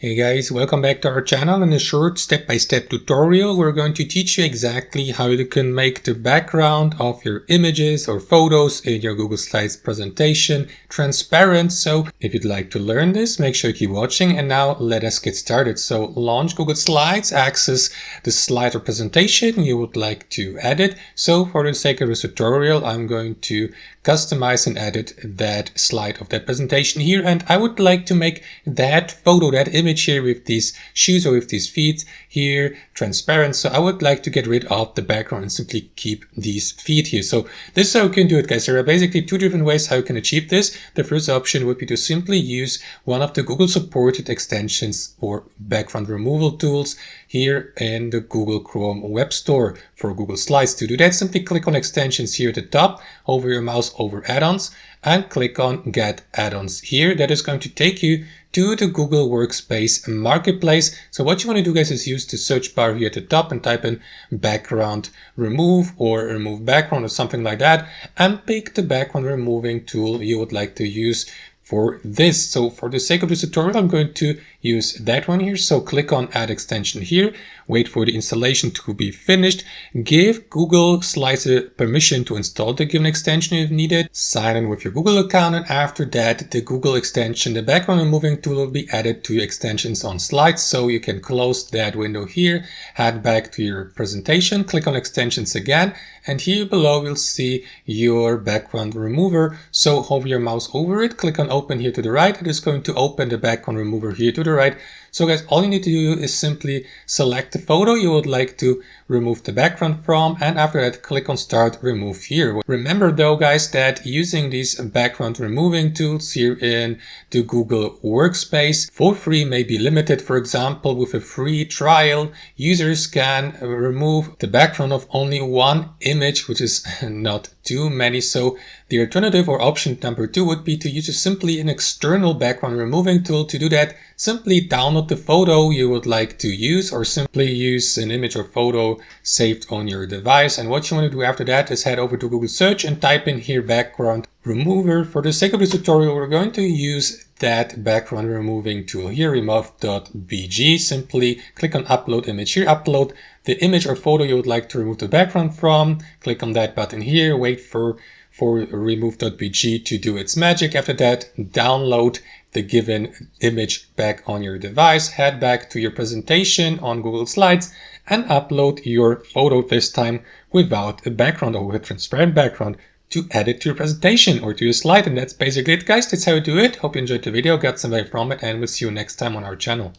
Hey guys, welcome back to our channel. In a short step-by-step tutorial, we're going to teach you exactly how you can make the background of your images or photos in your Google Slides presentation transparent. So if you'd like to learn this, make sure you keep watching. And now let us get started. So launch Google Slides, access the slide or presentation you would like to edit. So for the sake of this tutorial, I'm going to customize and edit that slide of that presentation here. And I would like to make that photo, that image here with these shoes or with these feet here transparent. So I would like to get rid of the background and simply keep these feet here. So this is how you can do it, guys. There are basically two different ways how you can achieve this. The first option would be to simply use one of the Google supported extensions or background removal tools here in the Google Chrome Web Store for Google Slides. To do that, simply click on extensions here at the top, hover your mouse over add-ons and click on get add-ons here. That is going to take you to the Google Workspace Marketplace. So what you want to do, guys, is use the search bar here at the top and type in background remove or remove background or something like that, and pick the background removing tool you would like to use for this. So for the sake of this tutorial, I'm going to use that one here. So click on add extension here, wait for the installation to be finished, give Google Slides permission to install the given extension if needed, sign in with your Google account, and after that the Google extension, the background removing tool, will be added to your extensions on Slides. So you can close that window here, head back to your presentation, click on extensions again, and here below you'll see your background remover. So hover your mouse over it, click on open here to the right. It is going to open the background remover here to the right. So guys, all you need to do is simply select the photo you would like to remove the background from, and after that click on start remove here. Remember though, guys, that using these background removing tools here in the Google Workspace for free may be limited. For example, with a free trial, users can remove the background of only one image, which is not too many. So the alternative or option number 2 would be to use simply an external background removing tool. To do that, simply download the photo you would like to use, or simply use an image or photo saved on your device. And what you want to do after that is head over to Google Search and type in here background remover. For the sake of this tutorial, we're going to use that background removing tool here, remove.bg. Simply click on upload image here, upload the image or photo you would like to remove the background from, click on that button here, wait for remove.bg to do its magic. After that, download the given image back on your device, head back to your presentation on Google Slides and upload your photo, this time without a background or with a transparent background, to add it to your presentation or to your slide. And that's basically it, guys. That's how you do it. Hope you enjoyed the video, got some value from it, and we'll see you next time on our channel.